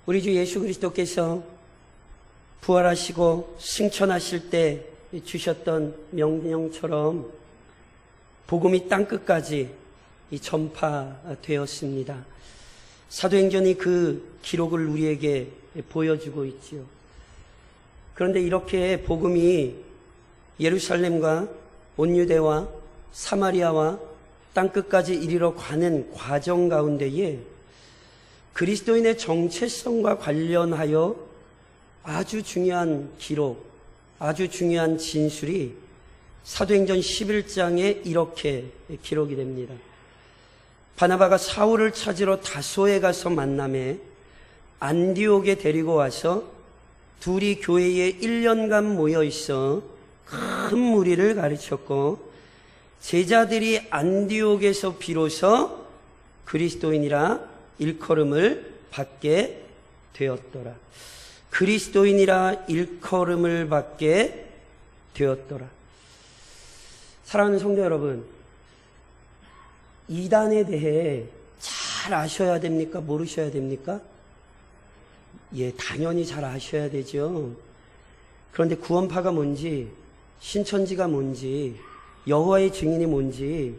우리 주 예수 그리스도께서 부활하시고 승천하실 때 주셨던 명령처럼 복음이 땅끝까지 전파되었습니다. 사도행전이 그 기록을 우리에게 보여주고 있지요. 그런데 이렇게 복음이 예루살렘과 온 유대와 사마리아와 땅끝까지 이르러 가는 과정 가운데에 그리스도인의 정체성과 관련하여 아주 중요한 기록, 아주 중요한 진술이 사도행전 11장에 이렇게 기록이 됩니다. 바나바가 사울을 찾으러 다소에 가서 만남에 안디옥에 데리고 와서 둘이 교회에 1년간 모여 있어 큰 무리를 가르쳤고 제자들이 안디옥에서 비로소 그리스도인이라 일컬음을 받게 되었더라. 그리스도인이라 일컬음을 받게 되었더라. 사랑하는 성도 여러분, 이단에 대해 잘 아셔야 됩니까? 모르셔야 됩니까? 예, 당연히 잘 아셔야 되죠. 그런데 구원파가 뭔지, 신천지가 뭔지, 여호와의 증인이 뭔지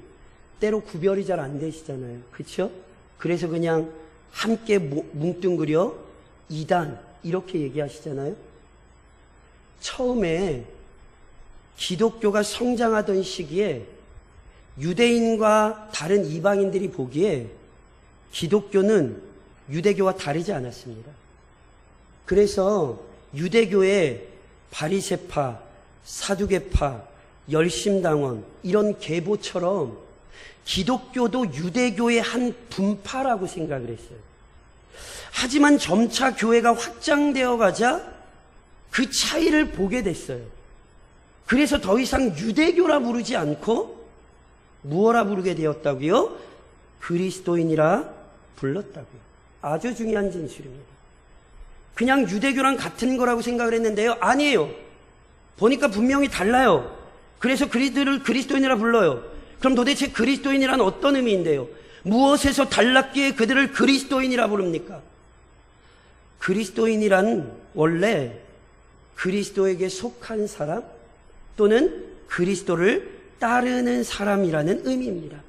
때로 구별이 잘 안 되시잖아요. 그렇죠? 그래서 그냥 함께 뭉뚱그려 이단 이렇게 얘기하시잖아요. 처음에 기독교가 성장하던 시기에 유대인과 다른 이방인들이 보기에 기독교는 유대교와 다르지 않았습니다. 그래서 유대교의 바리새파, 사두개파, 열심당원 이런 계보처럼 기독교도 유대교의 한 분파라고 생각을 했어요. 하지만 점차 교회가 확장되어 가자 그 차이를 보게 됐어요. 그래서 더 이상 유대교라 부르지 않고 무엇라 부르게 되었다고요? 그리스도인이라 불렀다고요. 아주 중요한 진술입니다. 그냥 유대교랑 같은 거라고 생각을 했는데요. 아니에요. 보니까 분명히 달라요. 그래서 그리스도를 그리스도인이라 불러요. 그럼 도대체 그리스도인이란 어떤 의미인데요? 무엇에서 달랐기에 그들을 그리스도인이라 부릅니까? 그리스도인이란 원래 그리스도에게 속한 사람 또는 그리스도를 따르는 사람이라는 의미입니다.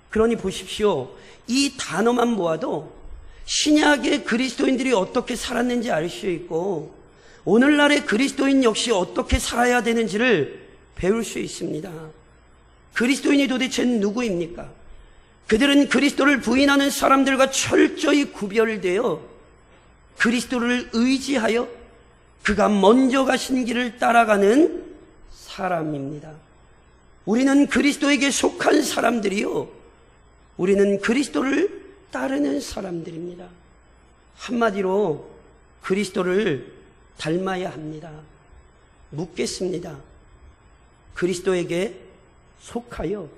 그러니 보십시오. 이 단어만 모아도 신약의 그리스도인들이 어떻게 살았는지 알 수 있고 오늘날의 그리스도인 역시 어떻게 살아야 되는지를 배울 수 있습니다. 그리스도인이 도대체 누구입니까? 그들은 그리스도를 부인하는 사람들과 철저히 구별되어 그리스도를 의지하여 그가 먼저 가신 길을 따라가는 사람입니다. 우리는 그리스도에게 속한 사람들이요. 우리는 그리스도를 따르는 사람들입니다. 한마디로 그리스도를 닮아야 합니다. 묻겠습니다. 그리스도에게 속하여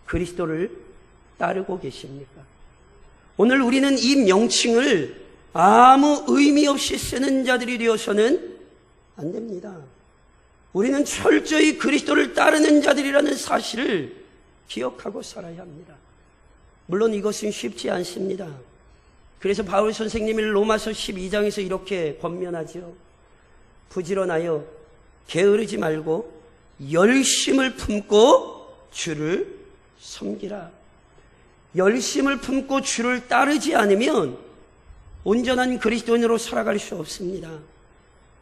그리스도를 따르고 계십니까? 오늘 우리는 이 명칭을 아무 의미 없이 쓰는 자들이 되어서는 안 됩니다. 우리는 철저히 그리스도를 따르는 자들이라는 사실을 기억하고 살아야 합니다. 물론 이것은 쉽지 않습니다. 그래서 바울 선생님이 로마서 12장에서 이렇게 권면하죠. 부지런하여 게으르지 말고 열심을 품고 주를 섬기라. 열심을 품고 주를 따르지 않으면 온전한 그리스도인으로 살아갈 수 없습니다.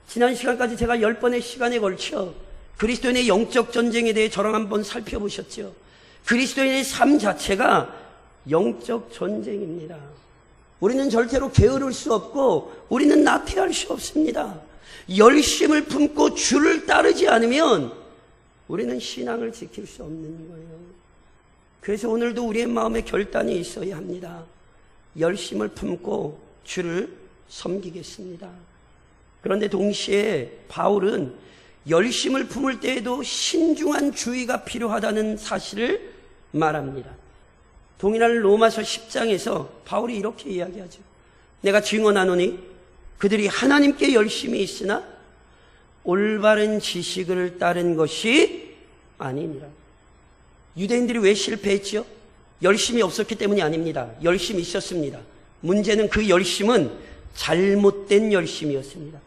지난 시간까지 제가 10번의 시간에 걸쳐 그리스도인의 영적 전쟁에 대해 저랑 한번 살펴보셨죠. 그리스도인의 삶 자체가 영적 전쟁입니다. 우리는 절대로 게으를 수 없고 우리는 나태할 수 없습니다. 열심을 품고 주를 따르지 않으면 우리는 신앙을 지킬 수 없는 거예요. 그래서 오늘도 우리의 마음에 결단이 있어야 합니다. 열심을 품고 주를 섬기겠습니다. 그런데 동시에 바울은 열심을 품을 때에도 신중한 주의가 필요하다는 사실을 말합니다. 동일한 로마서 10장에서 바울이 이렇게 이야기하죠. 내가 증언하노니 그들이 하나님께 열심히 있으나 올바른 지식을 따른 것이 아니니라. 유대인들이 왜 실패했죠? 열심이 없었기 때문이 아닙니다. 열심이 있었습니다. 문제는 그 열심은 잘못된 열심이었습니다.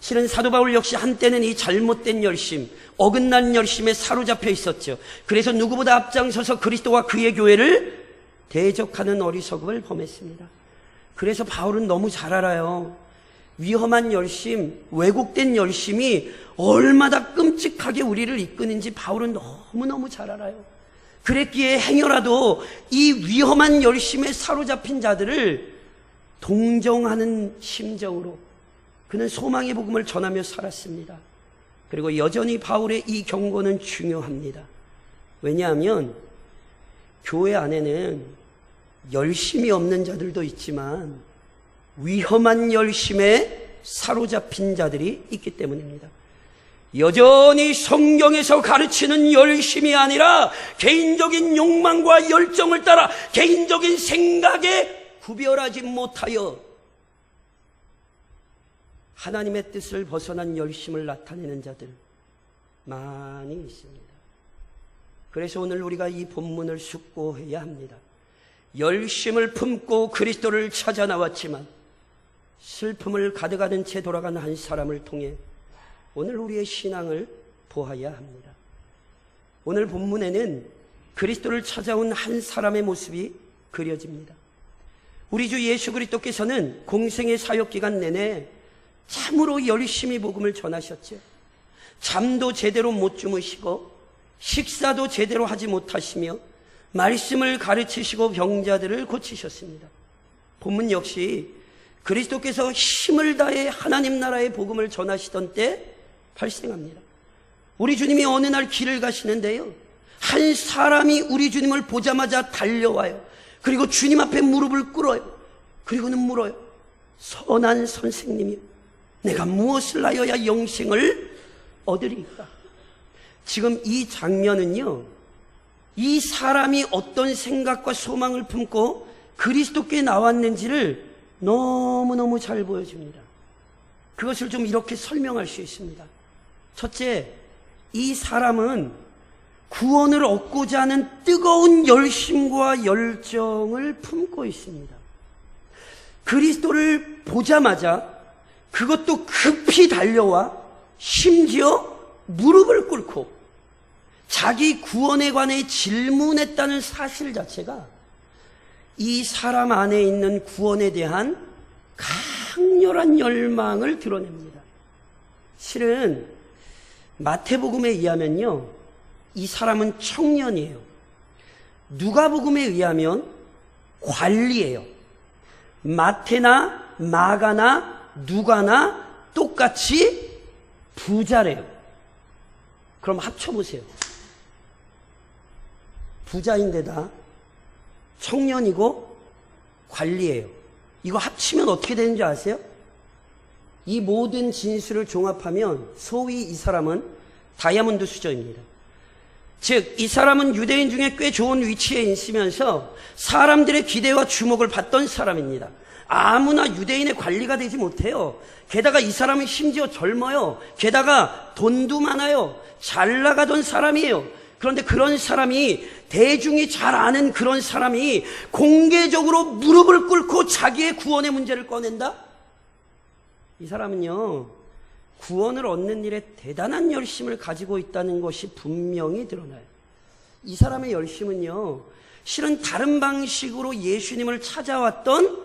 실은 사도 바울 역시 한때는 이 잘못된 열심, 어긋난 열심에 사로잡혀 있었죠. 그래서 누구보다 앞장서서 그리스도와 그의 교회를 대적하는 어리석음을 범했습니다. 그래서 바울은 너무 잘 알아요. 위험한 열심, 왜곡된 열심이 얼마나 끔찍하게 우리를 이끄는지 바울은 너무너무 잘 알아요. 그랬기에 행여라도 이 위험한 열심에 사로잡힌 자들을 동정하는 심정으로 그는 소망의 복음을 전하며 살았습니다. 그리고 여전히 바울의 이 경고는 중요합니다. 왜냐하면 교회 안에는 열심이 없는 자들도 있지만 위험한 열심에 사로잡힌 자들이 있기 때문입니다. 여전히 성경에서 가르치는 열심이 아니라 개인적인 욕망과 열정을 따라 개인적인 생각에 구별하지 못하여 하나님의 뜻을 벗어난 열심을 나타내는 자들 많이 있습니다. 그래서 오늘 우리가 이 본문을 숙고해야 합니다. 열심을 품고 그리스도를 찾아 나왔지만 슬픔을 가득하는 채 돌아간 한 사람을 통해 오늘 우리의 신앙을 보아야 합니다. 오늘 본문에는 그리스도를 찾아온 한 사람의 모습이 그려집니다. 우리 주 예수 그리스도께서는 공생의 사역 기간 내내 참으로 열심히 복음을 전하셨죠. 잠도 제대로 못 주무시고 식사도 제대로 하지 못하시며 말씀을 가르치시고 병자들을 고치셨습니다. 본문 역시 그리스도께서 힘을 다해 하나님 나라의 복음을 전하시던 때 발생합니다. 우리 주님이 어느 날 길을 가시는데요, 한 사람이 우리 주님을 보자마자 달려와요. 그리고 주님 앞에 무릎을 꿇어요. 그리고는 물어요. 선한 선생님이요, 내가 무엇을 하여야 영생을 얻으리까? 지금 이 장면은요, 이 사람이 어떤 생각과 소망을 품고 그리스도께 나왔는지를 너무너무 잘 보여줍니다. 그것을 좀 이렇게 설명할 수 있습니다. 첫째, 이 사람은 구원을 얻고자 하는 뜨거운 열심과 열정을 품고 있습니다. 그리스도를 보자마자 그것도 급히 달려와 심지어 무릎을 꿇고 자기 구원에 관해 질문했다는 사실 자체가 이 사람 안에 있는 구원에 대한 강렬한 열망을 드러냅니다. 실은 마태복음에 의하면요, 이 사람은 청년이에요. 누가복음에 의하면 관리예요. 마태나 마가나 누가나 똑같이 부자래요. 그럼 합쳐보세요. 부자인데다 청년이고 관리예요. 이거 합치면 어떻게 되는지 아세요? 이 모든 진술을 종합하면 소위 이 사람은 다이아몬드 수저입니다. 즉, 이 사람은 유대인 중에 꽤 좋은 위치에 있으면서 사람들의 기대와 주목을 받던 사람입니다. 아무나 유대인의 관리가 되지 못해요. 게다가 이 사람은 심지어 젊어요. 게다가 돈도 많아요. 잘 나가던 사람이에요. 그런데 그런 사람이, 대중이 잘 아는 그런 사람이 공개적으로 무릎을 꿇고 자기의 구원의 문제를 꺼낸다? 이 사람은요, 구원을 얻는 일에 대단한 열심을 가지고 있다는 것이 분명히 드러나요. 이 사람의 열심은요, 실은 다른 방식으로 예수님을 찾아왔던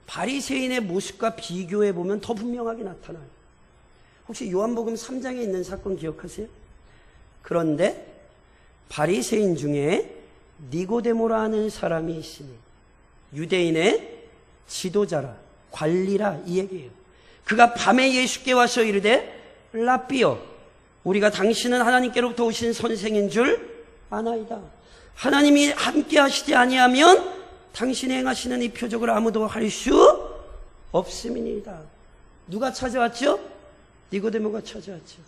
바리새인의 모습과 비교해보면 더 분명하게 나타나요. 혹시 요한복음 3장에 있는 사건 기억하세요? 그런데 바리새인 중에 니고데모라 하는 사람이 있으니 유대인의 지도자라, 관리라, 이 얘기예요. 그가 밤에 예수께 와서 이르되, 랍비여, 우리가 당신은 하나님께로부터 오신 선생인 줄 아나이다. 하나님이 함께 하시지 아니하면 당신이 행하시는 이 표적을 아무도 할 수 없음이니이다. 누가 찾아왔죠? 니고데모가 찾아왔죠.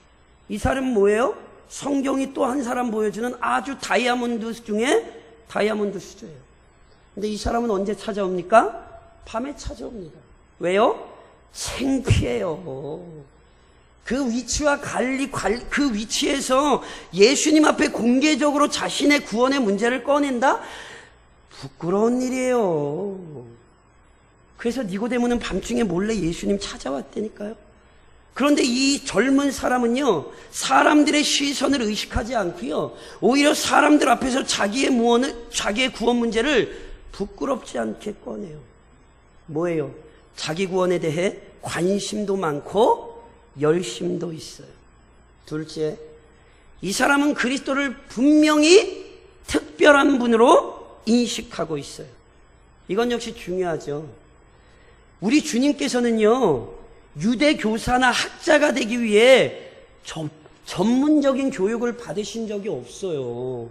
이 사람은 뭐예요? 성경이 또 한 사람 보여주는 아주 다이아몬드 중에 다이아몬드 수저예요. 근데 이 사람은 언제 찾아옵니까? 밤에 찾아옵니다. 왜요? 창피해요. 그 위치와 그 위치에서 예수님 앞에 공개적으로 자신의 구원의 문제를 꺼낸다? 부끄러운 일이에요. 그래서 니고데모는 밤중에 몰래 예수님 찾아왔다니까요. 그런데 이 젊은 사람은요, 사람들의 시선을 의식하지 않고요, 오히려 사람들 앞에서 자기의 구원 문제를 부끄럽지 않게 꺼내요. 뭐예요? 자기 구원에 대해 관심도 많고 열심도 있어요. 둘째, 이 사람은 그리스도를 분명히 특별한 분으로 인식하고 있어요. 이건 역시 중요하죠. 우리 주님께서는요, 유대 교사나 학자가 되기 위해 전문적인 교육을 받으신 적이 없어요.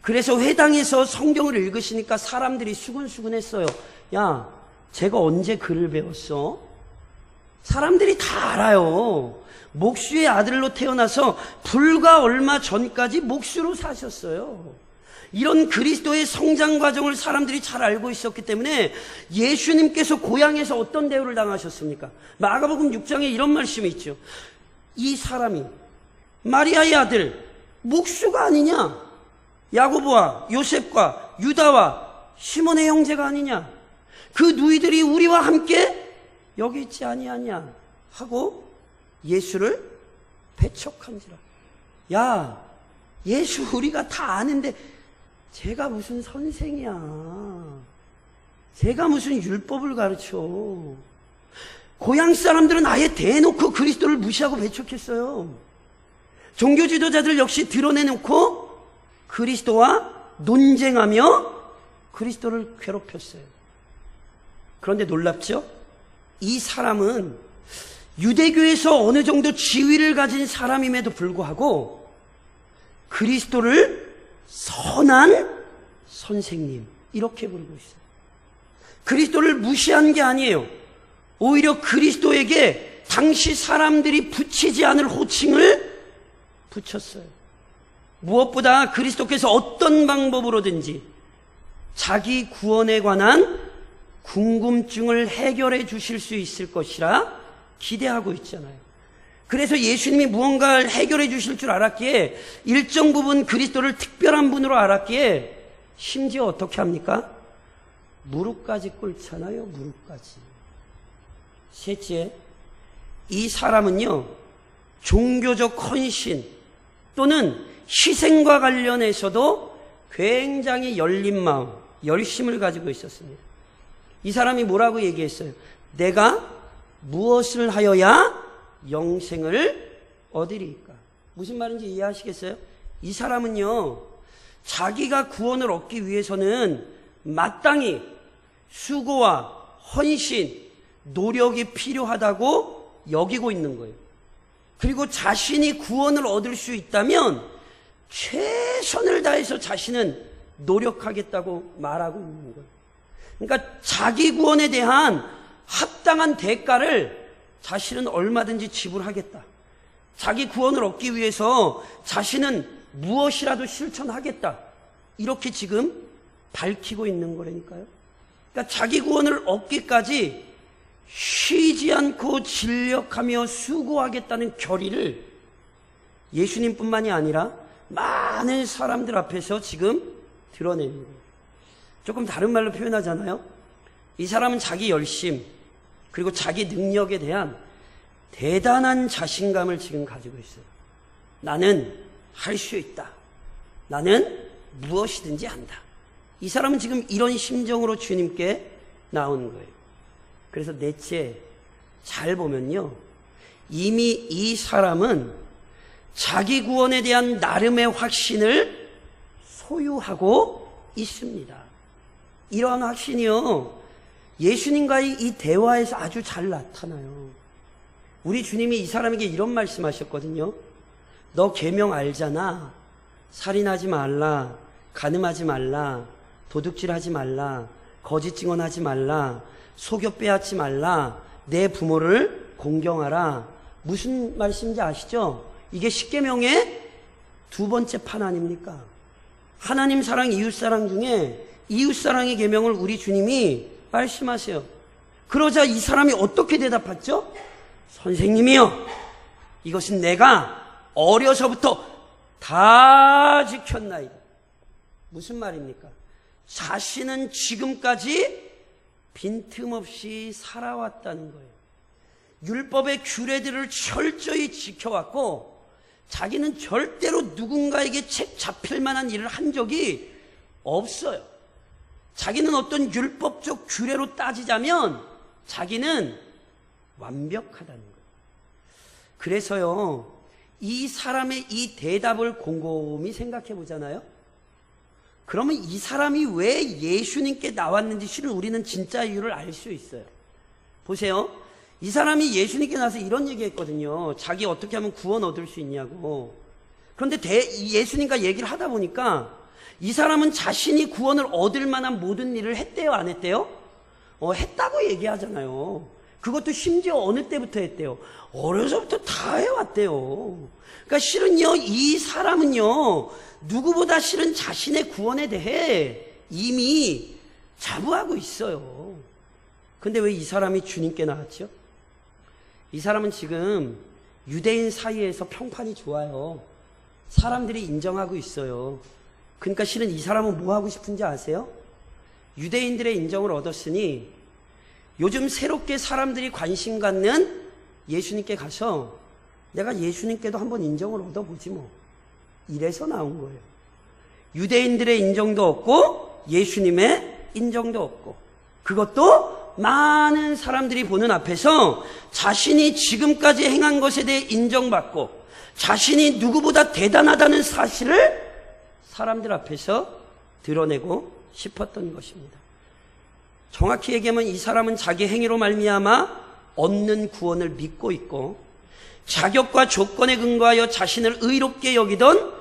그래서 회당에서 성경을 읽으시니까 사람들이 수근수근했어요. 야, 제가 언제 글을 배웠어? 사람들이 다 알아요. 목수의 아들로 태어나서 불과 얼마 전까지 목수로 사셨어요. 이런 그리스도의 성장 과정을 사람들이 잘 알고 있었기 때문에 예수님께서 고향에서 어떤 대우를 당하셨습니까? 마가복음 6장에 이런 말씀이 있죠. 이 사람이 마리아의 아들 목수가 아니냐? 야고보와 요셉과 유다와 시몬의 형제가 아니냐? 그 누이들이 우리와 함께 여기 있지 아니하냐? 하고 예수를 배척한지라. 야, 예수 우리가 다 아는데 제가 무슨 선생이야. 제가 무슨 율법을 가르쳐. 고향 사람들은 아예 대놓고 그리스도를 무시하고 배척했어요. 종교 지도자들 역시 드러내놓고 그리스도와 논쟁하며 그리스도를 괴롭혔어요. 그런데 놀랍죠? 이 사람은 유대교에서 어느 정도 지위를 가진 사람임에도 불구하고 그리스도를 선한 선생님 이렇게 부르고 있어요. 그리스도를 무시한 게 아니에요. 오히려 그리스도에게 당시 사람들이 붙이지 않을 호칭을 붙였어요. 무엇보다 그리스도께서 어떤 방법으로든지 자기 구원에 관한 궁금증을 해결해 주실 수 있을 것이라 기대하고 있잖아요. 그래서 예수님이 무언가를 해결해 주실 줄 알았기에 일정 부분 그리스도를 특별한 분으로 알았기에 심지어 어떻게 합니까? 무릎까지 꿇잖아요. 무릎까지. 셋째, 이 사람은요, 종교적 헌신 또는 희생과 관련해서도 굉장히 열린 마음, 열심을 가지고 있었습니다. 이 사람이 뭐라고 얘기했어요? 내가 무엇을 하여야 영생을 얻으리까? 무슨 말인지 이해하시겠어요? 이 사람은요, 자기가 구원을 얻기 위해서는 마땅히 수고와 헌신, 노력이 필요하다고 여기고 있는 거예요. 그리고 자신이 구원을 얻을 수 있다면 최선을 다해서 자신은 노력하겠다고 말하고 있는 거예요. 그러니까 자기 구원에 대한 합당한 대가를 자신은 얼마든지 지불하겠다. 자기 구원을 얻기 위해서 자신은 무엇이라도 실천하겠다. 이렇게 지금 밝히고 있는 거라니까요. 그러니까 자기 구원을 얻기까지 쉬지 않고 진력하며 수고하겠다는 결의를 예수님뿐만이 아니라 많은 사람들 앞에서 지금 드러내는 거예요. 조금 다른 말로 표현하잖아요. 이 사람은 자기 열심 그리고 자기 능력에 대한 대단한 자신감을 지금 가지고 있어요. 나는 할 수 있다. 나는 무엇이든지 한다. 이 사람은 지금 이런 심정으로 주님께 나오는 거예요. 그래서 넷째, 잘 보면요, 이미 이 사람은 자기 구원에 대한 나름의 확신을 소유하고 있습니다. 이러한 확신이요, 예수님과의 이 대화에서 아주 잘 나타나요. 우리 주님이 이 사람에게 이런 말씀하셨거든요. 너 계명 알잖아. 살인하지 말라, 간음하지 말라, 도둑질하지 말라, 거짓 증언하지 말라, 속여 빼앗지 말라, 내 부모를 공경하라. 무슨 말씀인지 아시죠? 이게 십계명의 두 번째 판 아닙니까? 하나님 사랑, 이웃 사랑 중에 이웃 사랑의 계명을 우리 주님이 말씀하세요. 그러자 이 사람이 어떻게 대답했죠? 선생님이요, 이것은 내가 어려서부터 다 지켰나이다. 무슨 말입니까? 자신은 지금까지 빈틈없이 살아왔다는 거예요. 율법의 규례들을 철저히 지켜왔고 자기는 절대로 누군가에게 책 잡힐 만한 일을 한 적이 없어요. 자기는 어떤 율법적 규례로 따지자면 자기는 완벽하다는 거예요. 그래서요, 이 사람의 이 대답을 곰곰이 생각해 보잖아요. 그러면 이 사람이 왜 예수님께 나왔는지 실은 우리는 진짜 이유를 알 수 있어요. 보세요. 이 사람이 예수님께 나와서 이런 얘기 했거든요. 자기 어떻게 하면 구원 얻을 수 있냐고. 그런데 예수님과 얘기를 하다 보니까 이 사람은 자신이 구원을 얻을 만한 모든 일을 했대요, 안 했대요? 했다고 얘기하잖아요. 그것도 심지어 어느 때부터 했대요? 어려서부터 다 해왔대요. 그러니까 실은요, 이 사람은요, 누구보다 실은 자신의 구원에 대해 이미 자부하고 있어요. 근데 왜 이 사람이 주님께 나왔죠? 이 사람은 지금 유대인 사이에서 평판이 좋아요. 사람들이 인정하고 있어요. 그러니까 실은 이 사람은 뭐 하고 싶은지 아세요? 유대인들의 인정을 얻었으니 요즘 새롭게 사람들이 관심 갖는 예수님께 가서 내가 예수님께도 한번 인정을 얻어보지 뭐. 이래서 나온 거예요. 유대인들의 인정도 없고 예수님의 인정도 없고, 그것도 많은 사람들이 보는 앞에서 자신이 지금까지 행한 것에 대해 인정받고 자신이 누구보다 대단하다는 사실을 사람들 앞에서 드러내고 싶었던 것입니다. 정확히 얘기하면 이 사람은 자기 행위로 말미암아 얻는 구원을 믿고 있고 자격과 조건에 근거하여 자신을 의롭게 여기던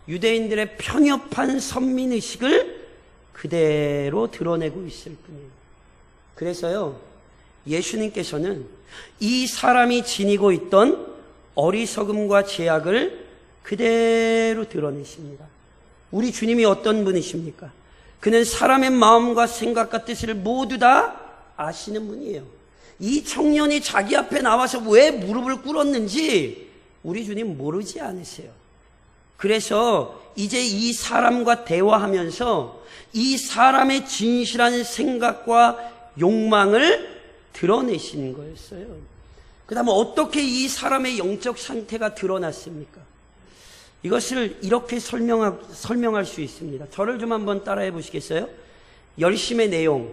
유대인들의 편협한 선민의식을 그대로 드러내고 있을 뿐이에요. 그래서요, 예수님께서는 이 사람이 지니고 있던 어리석음과 죄악을 그대로 드러내십니다. 우리 주님이 어떤 분이십니까? 그는 사람의 마음과 생각과 뜻을 모두 다 아시는 분이에요. 이 청년이 자기 앞에 나와서 왜 무릎을 꿇었는지 우리 주님 모르지 않으세요. 그래서 이제 이 사람과 대화하면서 이 사람의 진실한 생각과 욕망을 드러내시는 거였어요. 그 다음에 어떻게 이 사람의 영적 상태가 드러났습니까? 이것을 이렇게 설명할 수 있습니다. 저를 좀 한번 따라해 보시겠어요? 열심의 내용.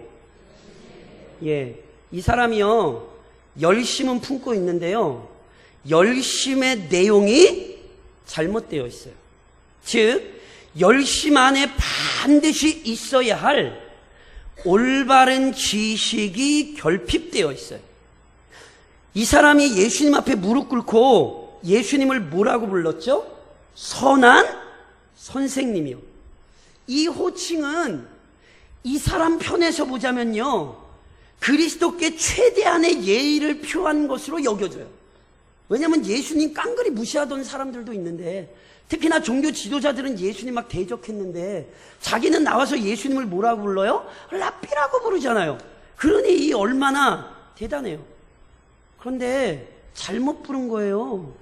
예, 이 사람이요, 열심은 품고 있는데요, 열심의 내용이 잘못되어 있어요. 즉, 열심 안에 반드시 있어야 할 올바른 지식이 결핍되어 있어요. 이 사람이 예수님 앞에 무릎 꿇고 예수님을 뭐라고 불렀죠? 선한 선생님이요. 이 호칭은 이 사람 편에서 보자면요, 그리스도께 최대한의 예의를 표한 것으로 여겨져요. 왜냐하면 예수님 깡그리 무시하던 사람들도 있는데, 특히나 종교 지도자들은 예수님 막 대적했는데 자기는 나와서 예수님을 뭐라고 불러요? 랍비라고 부르잖아요. 그러니 이 얼마나 대단해요. 그런데 잘못 부른 거예요.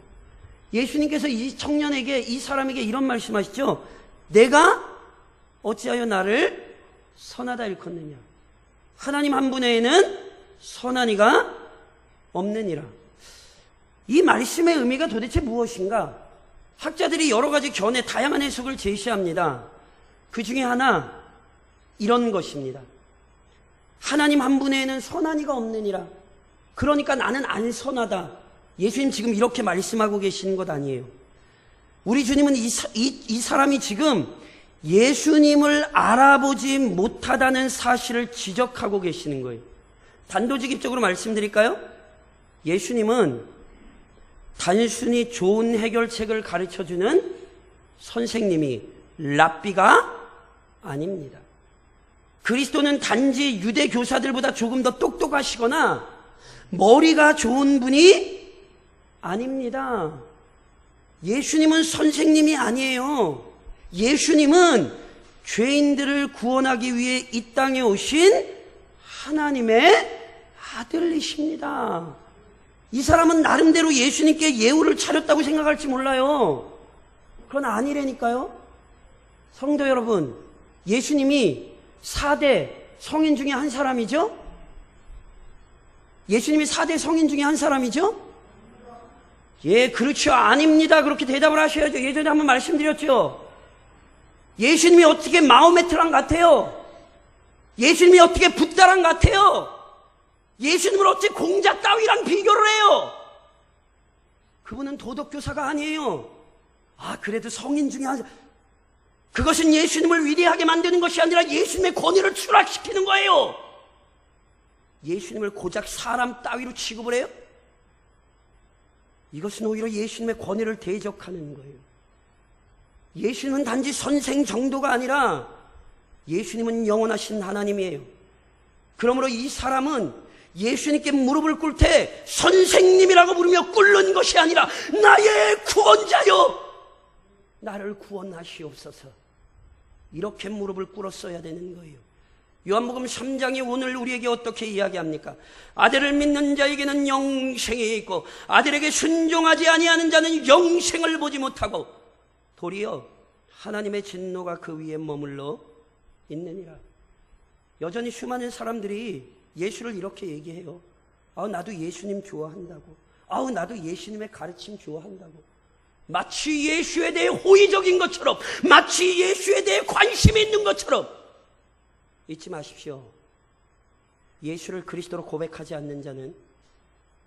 예수님께서 이 청년에게, 이 사람에게 이런 말씀하시죠. 내가 어찌하여 나를 선하다 일컫느냐. 하나님 한 분에는 선한 이가 없느니라. 이 말씀의 의미가 도대체 무엇인가? 학자들이 여러 가지 견해, 다양한 해석을 제시합니다. 그 중에 하나, 이런 것입니다. 하나님 한 분에는 선한 이가 없느니라. 그러니까 나는 안 선하다. 예수님 지금 이렇게 말씀하고 계시는 것 아니에요. 우리 주님은 이 사람이 지금 예수님을 알아보지 못하다는 사실을 지적하고 계시는 거예요. 단도직입적으로 말씀드릴까요? 예수님은 단순히 좋은 해결책을 가르쳐주는 선생님이, 랍비가 아닙니다. 그리스도는 단지 유대 교사들보다 조금 더 똑똑하시거나 머리가 좋은 분이 아닙니다. 예수님은 선생님이 아니에요. 예수님은 죄인들을 구원하기 위해 이 땅에 오신 하나님의 아들이십니다. 이 사람은 나름대로 예수님께 예우를 차렸다고 생각할지 몰라요. 그건 아니라니까요. 성도 여러분, 예수님이 4대 성인 중에 한 사람이죠? 예수님이 4대 성인 중에 한 사람이죠? 예, 그렇죠. 아닙니다. 그렇게 대답을 하셔야죠. 예전에 한번 말씀드렸죠. 예수님이 어떻게 마호메트랑 같아요? 예수님이 어떻게 붓다랑 같아요? 예수님을 어찌 공자 따위랑 비교를 해요? 그분은 도덕교사가 아니에요. 아, 그래도 성인 중에 한 사람. 그것은 예수님을 위대하게 만드는 것이 아니라 예수님의 권위를 추락시키는 거예요. 예수님을 고작 사람 따위로 취급을 해요? 이것은 오히려 예수님의 권위를 대적하는 거예요. 예수님은 단지 선생 정도가 아니라 예수님은 영원하신 하나님이에요. 그러므로 이 사람은 예수님께 무릎을 꿇을 때 선생님이라고 부르며 꿇는 것이 아니라 나의 구원자여 나를 구원하시옵소서, 이렇게 무릎을 꿇었어야 되는 거예요. 요한복음 3장이 오늘 우리에게 어떻게 이야기합니까? 아들을 믿는 자에게는 영생이 있고 아들에게 순종하지 아니하는 자는 영생을 보지 못하고 도리어 하나님의 진노가 그 위에 머물러 있느니라. 여전히 수많은 사람들이 예수를 이렇게 얘기해요. 아우, 나도 예수님 좋아한다고. 아우, 나도 예수님의 가르침 좋아한다고. 마치 예수에 대해 호의적인 것처럼, 마치 예수에 대해 관심이 있는 것처럼. 잊지 마십시오. 예수를 그리스도로 고백하지 않는 자는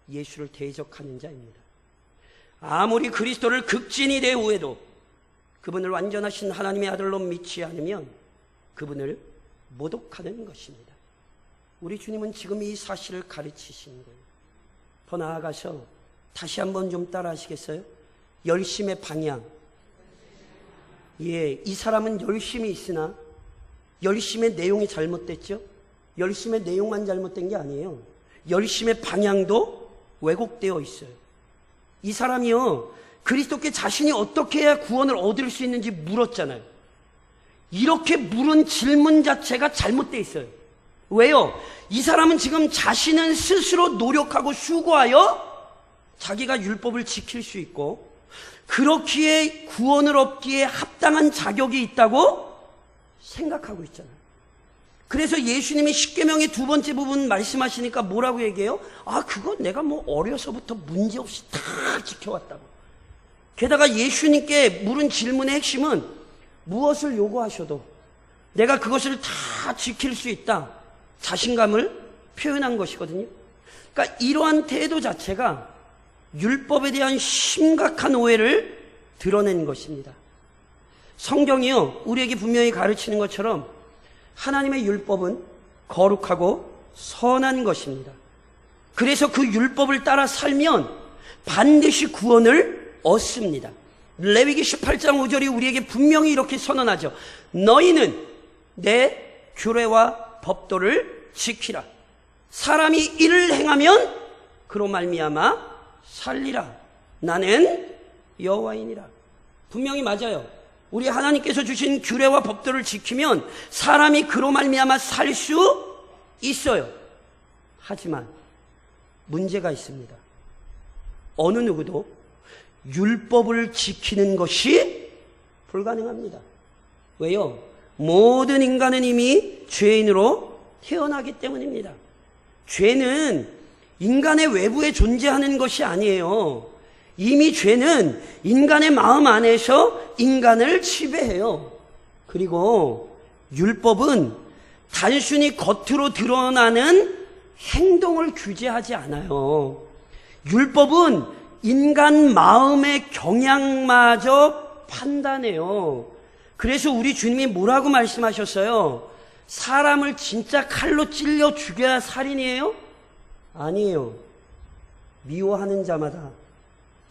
예수를 대적하는 자입니다. 아무리 그리스도를 극진히 대우해도 그분을 완전하신 하나님의 아들로 믿지 않으면 그분을 모독하는 것입니다. 우리 주님은 지금 이 사실을 가르치시는 거예요. 더 나아가서 다시 한번 좀 따라 하시겠어요? 열심의 방향. 예, 이 사람은 열심이 있으나 열심의 내용이 잘못됐죠? 열심의 내용만 잘못된 게 아니에요. 열심의 방향도 왜곡되어 있어요. 이 사람이요, 그리스도께 자신이 어떻게 해야 구원을 얻을 수 있는지 물었잖아요. 이렇게 물은 질문 자체가 잘못되어 있어요. 왜요? 이 사람은 지금 자신은 스스로 노력하고 수고하여 자기가 율법을 지킬 수 있고 그렇기에 구원을 얻기에 합당한 자격이 있다고 생각하고 있잖아요. 그래서 예수님이 십계명의 두 번째 부분 말씀하시니까 뭐라고 얘기해요? 아, 그거 내가 뭐 어려서부터 문제없이 다 지켜왔다고. 게다가 예수님께 물은 질문의 핵심은 무엇을 요구하셔도 내가 그것을 다 지킬 수 있다, 자신감을 표현한 것이거든요. 그러니까 이러한 태도 자체가 율법에 대한 심각한 오해를 드러낸 것입니다. 성경이요, 우리에게 분명히 가르치는 것처럼 하나님의 율법은 거룩하고 선한 것입니다. 그래서 그 율법을 따라 살면 반드시 구원을 얻습니다. 레위기 18장 5절이 우리에게 분명히 이렇게 선언하죠. 너희는 내 규례와 법도를 지키라. 사람이 이를 행하면 그로 말미암아 살리라. 나는 여호와이니라. 분명히 맞아요. 우리 하나님께서 주신 규례와 법도를 지키면 사람이 그로 말미암아 살 수 있어요. 하지만 문제가 있습니다. 어느 누구도 율법을 지키는 것이 불가능합니다. 왜요? 모든 인간은 이미 죄인으로 태어나기 때문입니다. 죄는 인간의 외부에 존재하는 것이 아니에요. 이미 죄는 인간의 마음 안에서 인간을 지배해요. 그리고 율법은 단순히 겉으로 드러나는 행동을 규제하지 않아요. 율법은 인간 마음의 경향마저 판단해요. 그래서 우리 주님이 뭐라고 말씀하셨어요? 사람을 진짜 칼로 찔려 죽여야 살인이에요? 아니에요. 미워하는 자마다,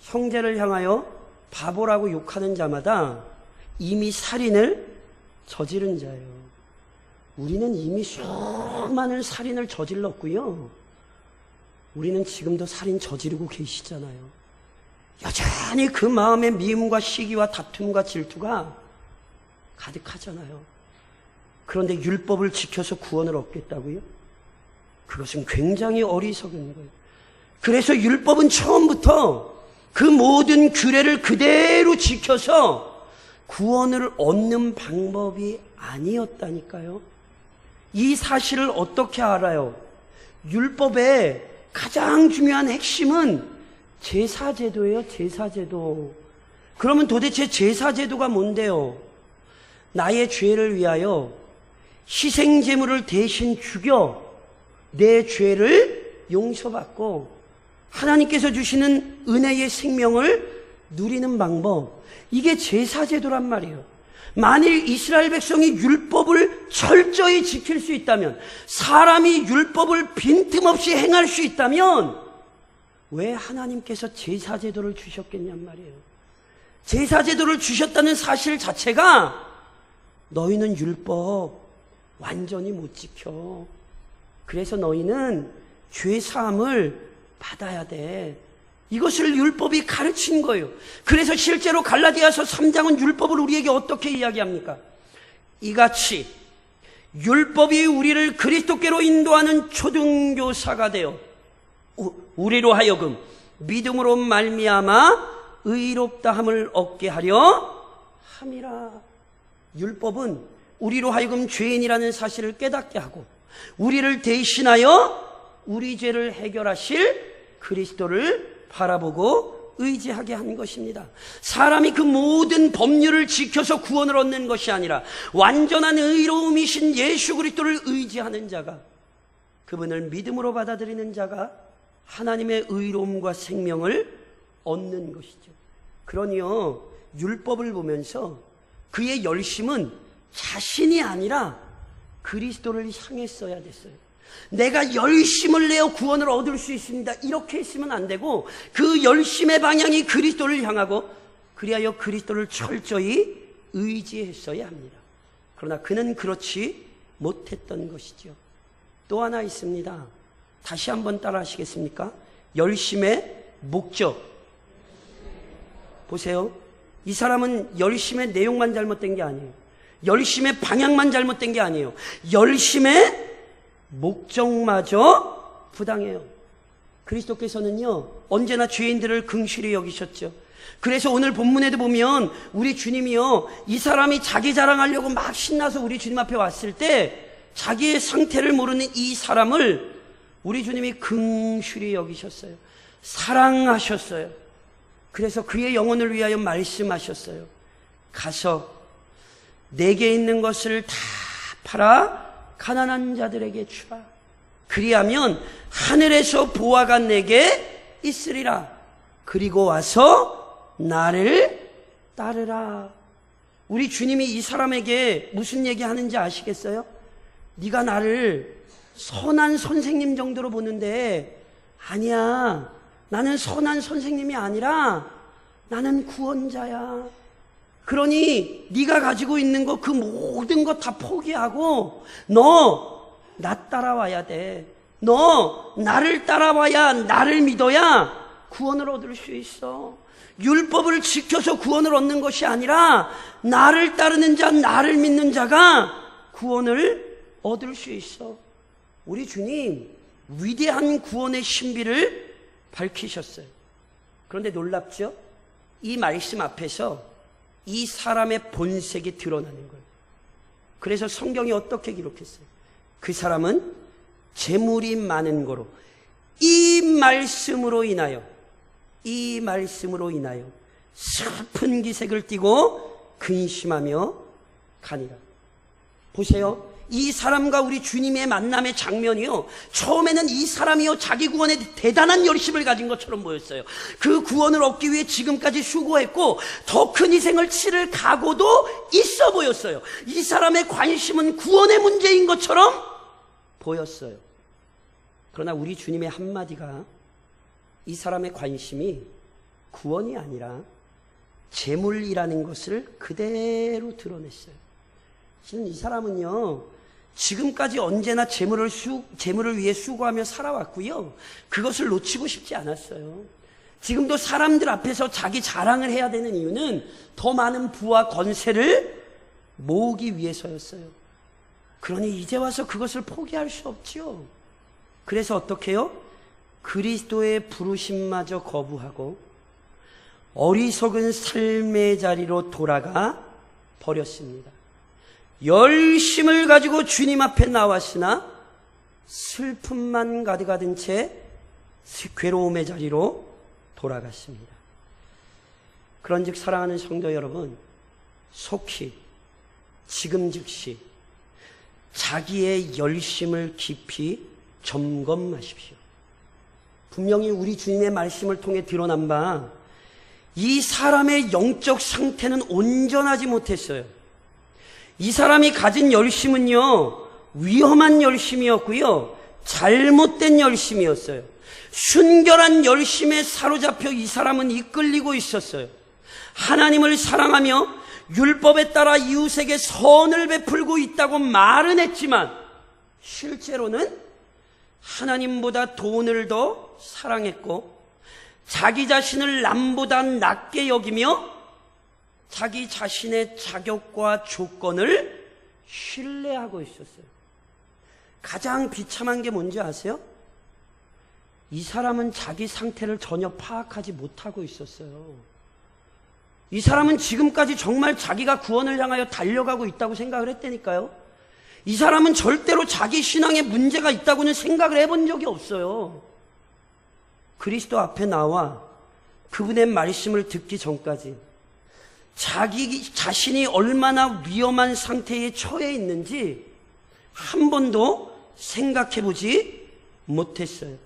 형제를 향하여 바보라고 욕하는 자마다 이미 살인을 저지른 자예요. 우리는 이미 수많은 살인을 저질렀고요. 우리는 지금도 살인 저지르고 계시잖아요. 여전히 그 마음의 미움과 시기와 다툼과 질투가 가득하잖아요. 그런데 율법을 지켜서 구원을 얻겠다고요? 그것은 굉장히 어리석은 거예요. 그래서 율법은 처음부터 그 모든 규례를 그대로 지켜서 구원을 얻는 방법이 아니었다니까요. 이 사실을 어떻게 알아요? 율법에 가장 중요한 핵심은 제사제도예요. 제사제도. 그러면 도대체 제사제도가 뭔데요? 나의 죄를 위하여 희생제물을 대신 죽여 내 죄를 용서받고 하나님께서 주시는 은혜의 생명을 누리는 방법, 이게 제사제도란 말이에요. 만일 이스라엘 백성이 율법을 철저히 지킬 수 있다면, 사람이 율법을 빈틈없이 행할 수 있다면 왜 하나님께서 제사제도를 주셨겠냔 말이에요. 제사제도를 주셨다는 사실 자체가 너희는 율법 완전히 못 지켜. 그래서 너희는 죄사함을 받아야 돼. 이것을 율법이 가르친 거예요. 그래서 실제로 갈라디아서 3장은 율법을 우리에게 어떻게 이야기합니까? 이같이 율법이 우리를 그리스도께로 인도하는 초등교사가 되어 우리로 하여금 믿음으로 말미암아 의롭다함을 얻게 하려 함이라. 율법은 우리로 하여금 죄인이라는 사실을 깨닫게 하고 우리를 대신하여 우리 죄를 해결하실 그리스도를 바라보고 의지하게 한 것입니다. 사람이 그 모든 법률을 지켜서 구원을 얻는 것이 아니라 완전한 의로움이신 예수 그리스도를 의지하는 자가, 그분을 믿음으로 받아들이는 자가 하나님의 의로움과 생명을 얻는 것이죠. 그러니요, 율법을 보면서 그의 열심은 자신이 아니라 그리스도를 향했어야 됐어요. 내가 열심을 내어 구원을 얻을 수 있습니다, 이렇게 했으면 안 되고 그 열심의 방향이 그리스도를 향하고 그리하여 그리스도를 철저히 의지했어야 합니다. 그러나 그는 그렇지 못했던 것이죠. 또 하나 있습니다. 다시 한번 따라 하시겠습니까? 열심의 목적. 보세요. 이 사람은 열심의 내용만 잘못된 게 아니에요. 열심의 방향만 잘못된 게 아니에요. 열심의 목적마저 부당해요. 그리스도께서는요, 언제나 죄인들을 긍휼히 여기셨죠. 그래서 오늘 본문에도 보면 우리 주님이요, 이 사람이 자기 자랑하려고 막 신나서 우리 주님 앞에 왔을 때 자기의 상태를 모르는 이 사람을 우리 주님이 긍휼히 여기셨어요. 사랑하셨어요. 그래서 그의 영혼을 위하여 말씀하셨어요. 가서 내게 있는 것을 다 팔아 가난한 자들에게 주라. 그리하면 하늘에서 보화가 내게 있으리라. 그리고 와서 나를 따르라. 우리 주님이 이 사람에게 무슨 얘기 하는지 아시겠어요? 네가 나를 선한 선생님 정도로 보는데 아니야. 나는 선한 선생님이 아니라 나는 구원자야. 그러니 네가 가지고 있는 거 그 모든 거 다 포기하고 너 나 따라와야 돼. 너 나를 따라와야, 나를 믿어야 구원을 얻을 수 있어. 율법을 지켜서 구원을 얻는 것이 아니라 나를 따르는 자, 나를 믿는 자가 구원을 얻을 수 있어. 우리 주님 위대한 구원의 신비를 밝히셨어요. 그런데 놀랍죠? 이 말씀 앞에서 이 사람의 본색이 드러나는 거예요. 그래서 성경이 어떻게 기록했어요? 그 사람은 재물이 많은 거로 이 말씀으로 인하여 슬픈 기색을 띠고 근심하며 가니라. 보세요. 이 사람과 우리 주님의 만남의 장면이요, 처음에는 이 사람이요 자기 구원에 대단한 열심을 가진 것처럼 보였어요. 그 구원을 얻기 위해 지금까지 수고했고 더 큰 희생을 치를 각오도 있어 보였어요. 이 사람의 관심은 구원의 문제인 것처럼 보였어요. 그러나 우리 주님의 한마디가 이 사람의 관심이 구원이 아니라 재물이라는 것을 그대로 드러냈어요. 실은 이 사람은요, 지금까지 언제나 재물을 위해 수고하며 살아왔고요, 그것을 놓치고 싶지 않았어요. 지금도 사람들 앞에서 자기 자랑을 해야 되는 이유는 더 많은 부와 권세를 모으기 위해서였어요. 그러니 이제 와서 그것을 포기할 수 없지요. 그래서 어떻게 해요? 그리스도의 부르심마저 거부하고 어리석은 삶의 자리로 돌아가 버렸습니다. 열심을 가지고 주님 앞에 나왔으나 슬픔만 가득하던 채 괴로움의 자리로 돌아갔습니다. 그런즉 사랑하는 성도 여러분, 속히 지금 즉시 자기의 열심을 깊이 점검하십시오. 분명히 우리 주님의 말씀을 통해 드러난 바 이 사람의 영적 상태는 온전하지 못했어요. 이 사람이 가진 열심은요, 위험한 열심이었고요, 잘못된 열심이었어요. 순결한 열심에 사로잡혀 이 사람은 이끌리고 있었어요. 하나님을 사랑하며 율법에 따라 이웃에게 선을 베풀고 있다고 말은 했지만 실제로는 하나님보다 돈을 더 사랑했고 자기 자신을 남보다 낮게 여기며 자기 자신의 자격과 조건을 신뢰하고 있었어요. 가장 비참한 게 뭔지 아세요? 이 사람은 자기 상태를 전혀 파악하지 못하고 있었어요. 이 사람은 지금까지 정말 자기가 구원을 향하여 달려가고 있다고 생각을 했다니까요. 이 사람은 절대로 자기 신앙에 문제가 있다고는 생각을 해본 적이 없어요. 그리스도 앞에 나와 그분의 말씀을 듣기 전까지 자기 자신이 얼마나 위험한 상태에 처해 있는지 한 번도 생각해 보지 못했어요.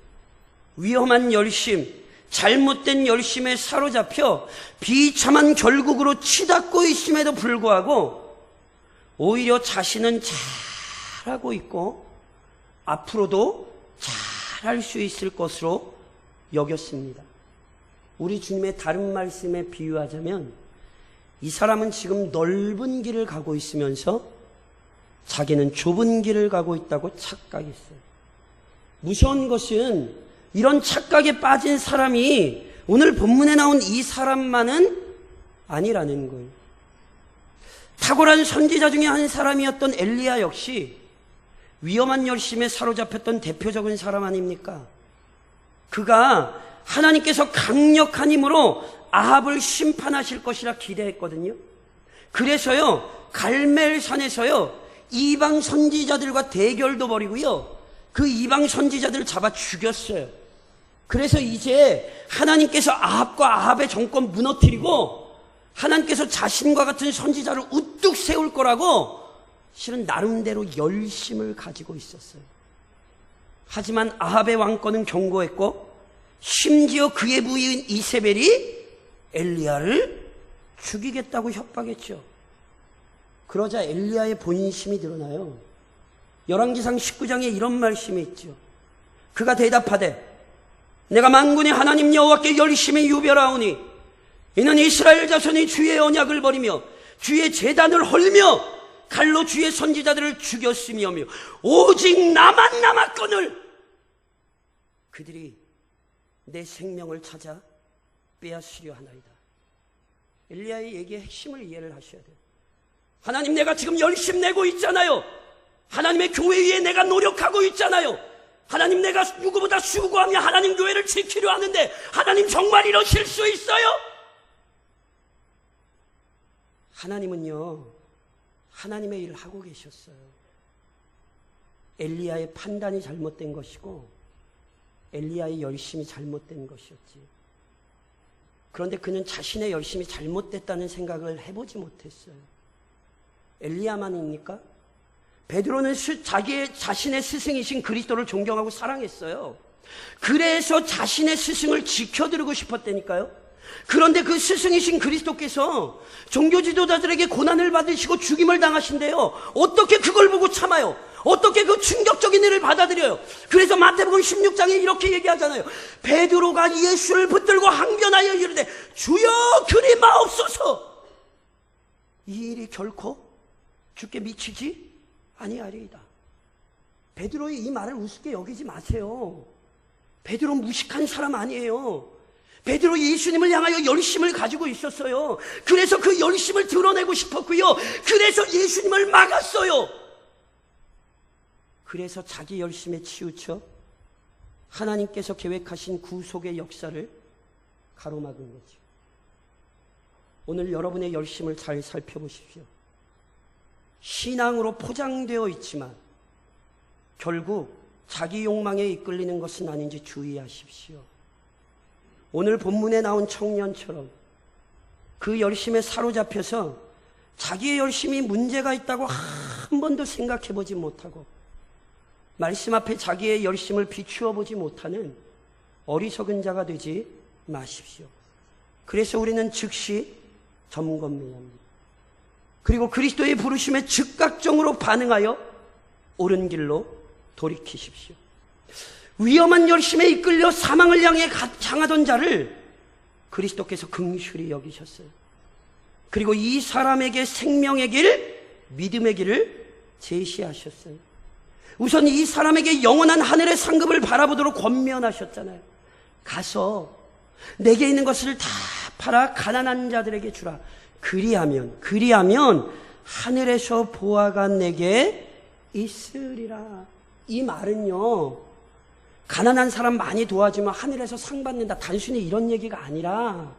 위험한 열심, 잘못된 열심에 사로잡혀 비참한 결국으로 치닫고 있음에도 불구하고 오히려 자신은 잘하고 있고 앞으로도 잘할 수 있을 것으로 여겼습니다. 우리 주님의 다른 말씀에 비유하자면 이 사람은 지금 넓은 길을 가고 있으면서 자기는 좁은 길을 가고 있다고 착각했어요. 무서운 것은 이런 착각에 빠진 사람이 오늘 본문에 나온 이 사람만은 아니라는 거예요. 탁월한 선지자 중에 한 사람이었던 엘리야 역시 위험한 열심에 사로잡혔던 대표적인 사람 아닙니까? 그가 하나님께서 강력한 힘으로 아합을 심판하실 것이라 기대했거든요. 그래서요, 갈멜산에서요, 이방 선지자들과 대결도 벌이고요, 그 이방 선지자들을 잡아 죽였어요. 그래서 이제 하나님께서 아합과 아합의 정권 무너뜨리고 하나님께서 자신과 같은 선지자를 우뚝 세울 거라고 실은 나름대로 열심을 가지고 있었어요. 하지만 아합의 왕권은 견고했고 심지어 그의 부인 이세벨이 엘리야를 죽이겠다고 협박했죠. 그러자 엘리야의 본심이 드러나요. 열왕기상 19장에 이런 말씀이 있죠. 그가 대답하되 내가 만군의 하나님 여호와께 열심히 유별하오니 이는 이스라엘 자손이 주의 언약을 버리며 주의 제단을 헐며 칼로 주의 선지자들을 죽였으며 오직 나만 남았거늘 그들이 내 생명을 찾아 빼앗으려 하나이다. 엘리야의 얘기의 핵심을 이해를 하셔야 돼요. 하나님, 내가 지금 열심 내고 있잖아요. 하나님의 교회 위에 내가 노력하고 있잖아요. 하나님, 내가 누구보다 수고하며 하나님 교회를 지키려 하는데 하나님 정말 이러실 수 있어요? 하나님은요, 하나님의 일을 하고 계셨어요. 엘리야의 판단이 잘못된 것이고 엘리야의 열심이 잘못된 것이었지. 그런데 그는 자신의 열심이 잘못됐다는 생각을 해보지 못했어요. 엘리야만입니까? 베드로는 자신의 스승이신 그리스도를 존경하고 사랑했어요. 그래서 자신의 스승을 지켜드리고 싶었다니까요. 그런데 그 스승이신 그리스도께서 종교 지도자들에게 고난을 받으시고 죽임을 당하신대요. 어떻게 그걸 보고 참아요? 어떻게 그 충격적인 일을 받아들여요? 그래서 마태복음 16장에 이렇게 얘기하잖아요. 베드로가 예수를 붙들고 항변하여 이르되 주여 그리 마옵소서. 이 일이 결코 주께 미치지 아니하리이다. 베드로의 이 말을 우습게 여기지 마세요. 베드로 무식한 사람 아니에요. 베드로 예수님을 향하여 열심을 가지고 있었어요. 그래서 그 열심을 드러내고 싶었고요. 그래서 예수님을 막았어요. 그래서 자기 열심에 치우쳐 하나님께서 계획하신 구속의 역사를 가로막은 거죠. 오늘 여러분의 열심을 잘 살펴보십시오. 신앙으로 포장되어 있지만 결국 자기 욕망에 이끌리는 것은 아닌지 주의하십시오. 오늘 본문에 나온 청년처럼 그 열심에 사로잡혀서 자기의 열심이 문제가 있다고 한 번도 생각해 보지 못하고 말씀 앞에 자기의 열심을 비추어 보지 못하는 어리석은 자가 되지 마십시오. 그래서 우리는 즉시 점검해야 합니다. 그리고 그리스도의 부르심에 즉각적으로 반응하여 옳은 길로 돌이키십시오. 위험한 열심에 이끌려 사망을 향해 향하던 자를 그리스도께서 긍휼히 여기셨어요. 그리고 이 사람에게 생명의 길, 믿음의 길을 제시하셨어요. 우선 이 사람에게 영원한 하늘의 상급을 바라보도록 권면하셨잖아요. 가서 내게 있는 것을 다 팔아 가난한 자들에게 주라. 그리하면 하늘에서 보화가 내게 있으리라. 이 말은요, 가난한 사람 많이 도와주면 하늘에서 상 받는다, 단순히 이런 얘기가 아니라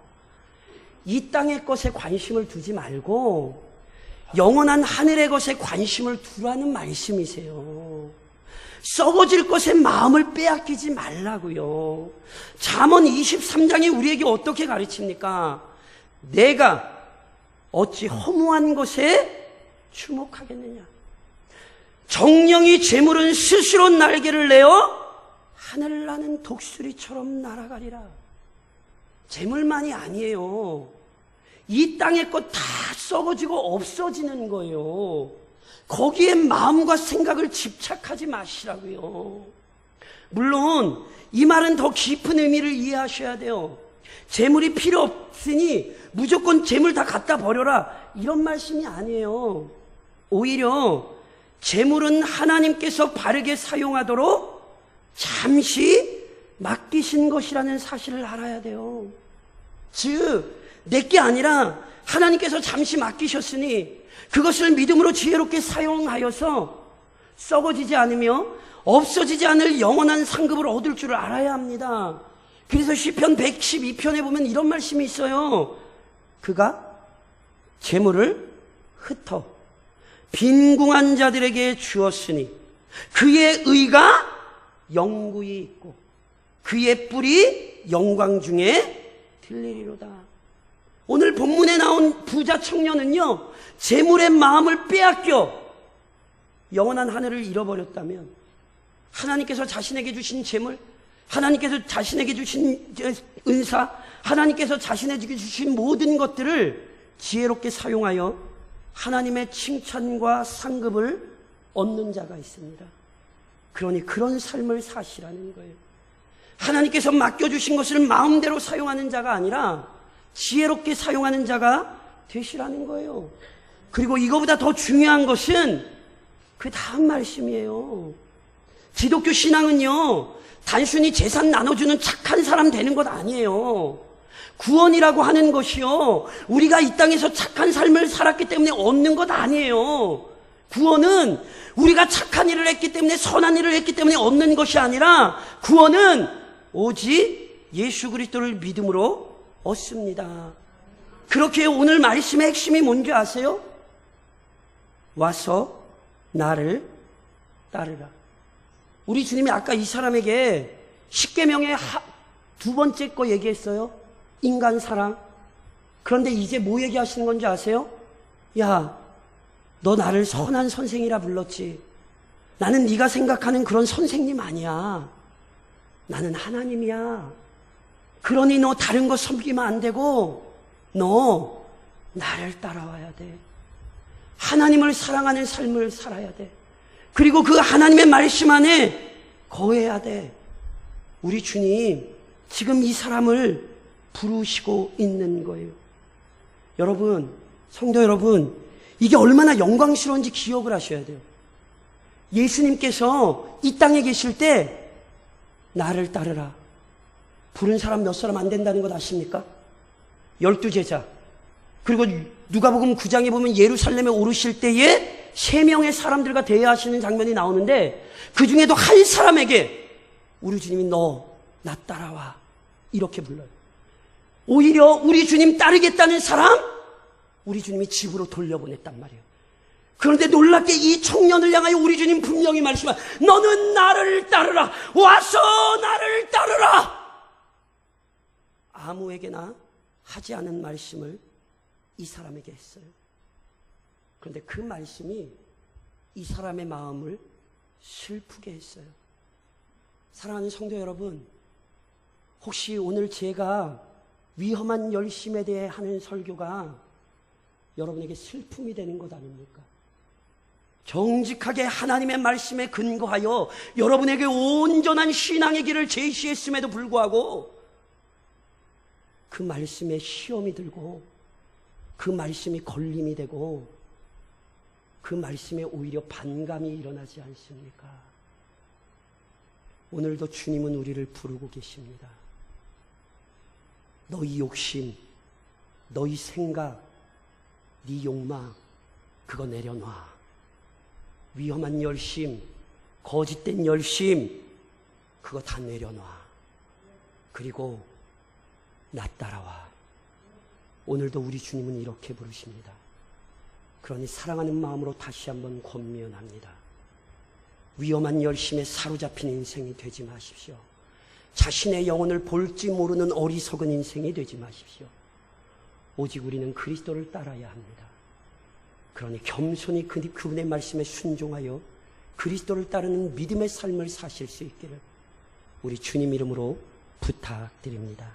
이 땅의 것에 관심을 두지 말고 영원한 하늘의 것에 관심을 두라는 말씀이세요. 썩어질 것에 마음을 빼앗기지 말라고요. 잠언 23장이 우리에게 어떻게 가르칩니까? 내가 어찌 허무한 것에 주목하겠느냐. 정령이 재물은 스스로 날개를 내어 하늘을 나는 독수리처럼 날아가리라. 재물만이 아니에요. 이 땅의 것 다 썩어지고 없어지는 거예요. 거기에 마음과 생각을 집착하지 마시라고요. 물론 이 말은 더 깊은 의미를 이해하셔야 돼요. 재물이 필요 없으니 무조건 재물 다 갖다 버려라, 이런 말씀이 아니에요. 오히려 재물은 하나님께서 바르게 사용하도록 잠시 맡기신 것이라는 사실을 알아야 돼요. 즉, 내게 아니라 하나님께서 잠시 맡기셨으니 그것을 믿음으로 지혜롭게 사용하여서 썩어지지 않으며 없어지지 않을 영원한 상급을 얻을 줄을 알아야 합니다. 그래서 시편 112편에 보면 이런 말씀이 있어요. 그가 재물을 흩어 빈궁한 자들에게 주었으니 그의 의가 영구히 있고 그의 뿔이 영광 중에 들리리로다. 오늘 본문에 나온 부자 청년은요, 재물의 마음을 빼앗겨 영원한 하늘을 잃어버렸다면 하나님께서 자신에게 주신 재물, 하나님께서 자신에게 주신 은사, 하나님께서 자신에게 주신 모든 것들을 지혜롭게 사용하여 하나님의 칭찬과 상급을 얻는 자가 있습니다. 그러니 그런 삶을 사시라는 거예요. 하나님께서 맡겨주신 것을 마음대로 사용하는 자가 아니라 지혜롭게 사용하는 자가 되시라는 거예요. 그리고 이거보다 더 중요한 것은 그 다음 말씀이에요. 기독교 신앙은요, 단순히 재산 나눠주는 착한 사람 되는 것 아니에요. 구원이라고 하는 것이요, 우리가 이 땅에서 착한 삶을 살았기 때문에 얻는 것 아니에요. 구원은 우리가 착한 일을 했기 때문에, 선한 일을 했기 때문에 얻는 것이 아니라 구원은 오직 예수 그리스도를 믿음으로 얻습니다. 그렇게 오늘 말씀의 핵심이 뭔지 아세요? 와서 나를 따르라. 우리 주님이 아까 이 사람에게 십계명의 두 번째 거 얘기했어요. 인간 사랑. 그런데 이제 뭐 얘기하시는 건지 아세요? 야, 너 나를 선한 선생이라 불렀지. 나는 네가 생각하는 그런 선생님 아니야. 나는 하나님이야. 그러니 너 다른 거 섬기면 안 되고 너 나를 따라와야 돼. 하나님을 사랑하는 삶을 살아야 돼. 그리고 그 하나님의 말씀 안에 거해야 돼. 우리 주님 지금 이 사람을 부르시고 있는 거예요. 여러분, 성도 여러분, 이게 얼마나 영광스러운지 기억을 하셔야 돼요. 예수님께서 이 땅에 계실 때 나를 따르라 부른 사람 몇 사람 안 된다는 것 아십니까? 12제자. 그리고 누가복음 9장에 보면 예루살렘에 오르실 때에 3명의 사람들과 대화하시는 장면이 나오는데 그 중에도 한 사람에게 우리 주님이 너 나 따라와 이렇게 불러요. 오히려 우리 주님 따르겠다는 사람 우리 주님이 집으로 돌려보냈단 말이에요. 그런데 놀랍게 이 청년을 향하여 우리 주님 분명히 말씀하 너는 나를 따르라. 와서 나를 따르라. 아무에게나 하지 않은 말씀을 이 사람에게 했어요. 그런데 그 말씀이 이 사람의 마음을 슬프게 했어요. 사랑하는 성도 여러분, 혹시 오늘 제가 위험한 열심에 대해 하는 설교가 여러분에게 슬픔이 되는 것 아닙니까? 정직하게 하나님의 말씀에 근거하여 여러분에게 온전한 신앙의 길을 제시했음에도 불구하고 그 말씀에 시험이 들고 그 말씀이 걸림이 되고 그 말씀에 오히려 반감이 일어나지 않습니까? 오늘도 주님은 우리를 부르고 계십니다. 너희 욕심, 너희 생각, 네 욕망 그거 내려놔. 위험한 열심, 거짓된 열심 그거 다 내려놔. 그리고 나 따라와. 오늘도 우리 주님은 이렇게 부르십니다. 그러니 사랑하는 마음으로 다시 한번 권면합니다. 위험한 열심에 사로잡힌 인생이 되지 마십시오. 자신의 영혼을 볼지 모르는 어리석은 인생이 되지 마십시오. 오직 우리는 그리스도를 따라야 합니다. 그러니 겸손히 그분의 말씀에 순종하여 그리스도를 따르는 믿음의 삶을 사실 수 있기를 우리 주님 이름으로 부탁드립니다.